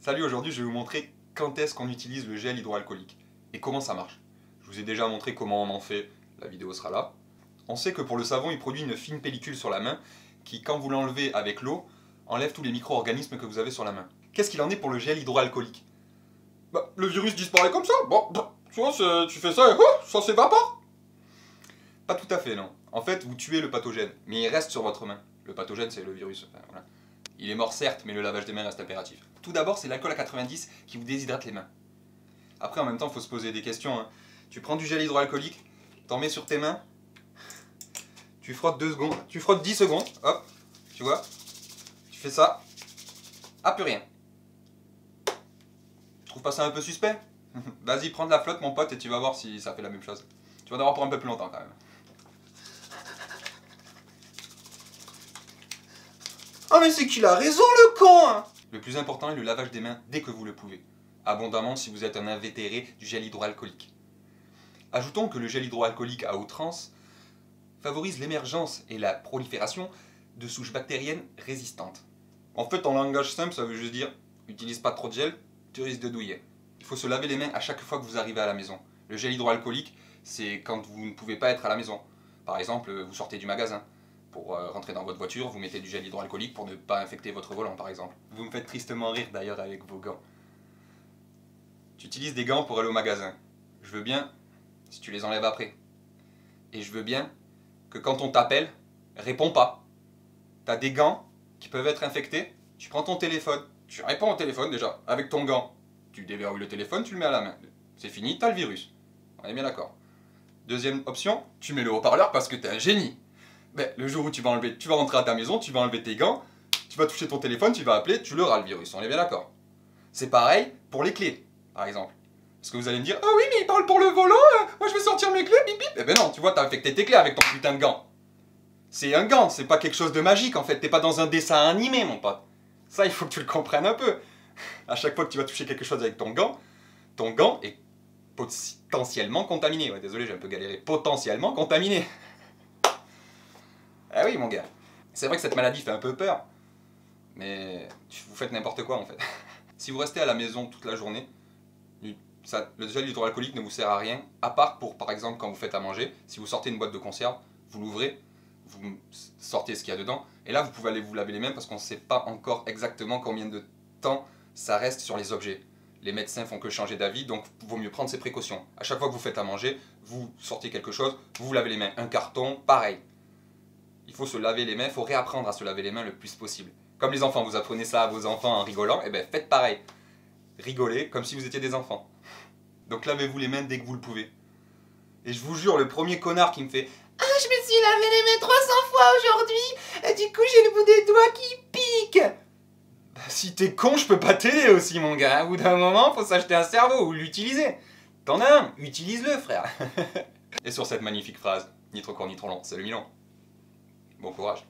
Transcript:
Salut, aujourd'hui je vais vous montrer quand est-ce qu'on utilise le gel hydroalcoolique et comment ça marche. Je vous ai déjà montré comment on en fait, la vidéo sera là. On sait que pour le savon, il produit une fine pellicule sur la main qui, quand vous l'enlevez avec l'eau, enlève tous les micro-organismes que vous avez sur la main. Qu'est-ce qu'il en est pour le gel hydroalcoolique? Le virus disparaît comme ça. Bon, tu vois, tu fais ça et ça s'évapore. Pas tout à fait, non. En fait, vous tuez le pathogène, mais il reste sur votre main. Le pathogène, c'est le virus. Enfin, voilà. Il est mort certes, mais le lavage des mains reste impératif. Tout d'abord, c'est l'alcool à 90 qui vous déshydrate les mains. Après, en même temps, il faut se poser des questions. Hein. Tu prends du gel hydroalcoolique, t'en mets sur tes mains, tu frottes 2 secondes, tu frottes 10 secondes, hop, tu vois, tu fais ça, ah, plus rien. Tu trouves pas ça un peu suspect? Vas-y, prends de la flotte, mon pote, et tu vas voir si ça fait la même chose. Tu vas en avoir pour un peu plus longtemps, quand même. Ah mais c'est qu'il a raison le con hein. Le plus important est le lavage des mains dès que vous le pouvez. Abondamment si vous êtes un invétéré du gel hydroalcoolique. Ajoutons que le gel hydroalcoolique à outrance favorise l'émergence et la prolifération de souches bactériennes résistantes. En fait, en langage simple, ça veut juste dire utilise pas trop de gel, tu risques de douiller. Il faut se laver les mains à chaque fois que vous arrivez à la maison. Le gel hydroalcoolique, c'est quand vous ne pouvez pas être à la maison. Par exemple, vous sortez du magasin. Pour rentrer dans votre voiture, vous mettez du gel hydroalcoolique pour ne pas infecter votre volant, par exemple. Vous me faites tristement rire d'ailleurs avec vos gants. Tu utilises des gants pour aller au magasin. Je veux bien si tu les enlèves après. Et je veux bien que quand on t'appelle, réponds pas. T'as des gants qui peuvent être infectés, tu prends ton téléphone, tu réponds au téléphone déjà, avec ton gant. Tu déverrouilles le téléphone, tu le mets à la main. C'est fini, t'as le virus. On est bien d'accord. Deuxième option, tu mets le haut-parleur parce que t'es un génie. Ben, le jour où tu vas rentrer à ta maison, tu vas enlever tes gants, tu vas toucher ton téléphone, tu vas appeler, tu l'auras le virus, on est bien d'accord. C'est pareil pour les clés, par exemple. Parce que vous allez me dire, ah oui mais il parle pour le volant, moi je vais sortir mes clés, bip bip. Eh ben non, tu vois, t'as infecté tes clés avec ton putain de gant. C'est un gant, c'est pas quelque chose de magique en fait, t'es pas dans un dessin animé mon pote. Ça il faut que tu le comprennes un peu. À chaque fois que tu vas toucher quelque chose avec ton gant est potentiellement contaminé. Ouais, désolé, j'ai un peu galéré. Potentiellement contaminé. Ah oui mon gars, c'est vrai que cette maladie fait un peu peur, mais vous faites n'importe quoi en fait. Si vous restez à la maison toute la journée, le gel hydroalcoolique ne vous sert à rien, à part pour par exemple quand vous faites à manger, si vous sortez une boîte de conserve, vous l'ouvrez, vous sortez ce qu'il y a dedans, et là vous pouvez aller vous laver les mains parce qu'on ne sait pas encore exactement combien de temps ça reste sur les objets. Les médecins font que changer d'avis, donc il vaut mieux prendre ses précautions. À chaque fois que vous faites à manger, vous sortez quelque chose, vous vous lavez les mains. Un carton, pareil. Il faut se laver les mains, il faut réapprendre à se laver les mains le plus possible. Comme les enfants, vous apprenez ça à vos enfants en rigolant, et bien faites pareil. Rigolez comme si vous étiez des enfants. Donc lavez-vous les mains dès que vous le pouvez. Et je vous jure, le premier connard qui me fait Ah je me suis lavé les mains 300 fois aujourd'hui et du coup j'ai le bout des doigts qui pique. bah, si t'es con, je peux pas t'aider aussi mon gars. Au bout d'un moment, faut s'acheter un cerveau ou l'utiliser. T'en as un, utilise-le frère. Et sur cette magnifique phrase, ni trop court ni trop long, c'est le Milan. Bon courage.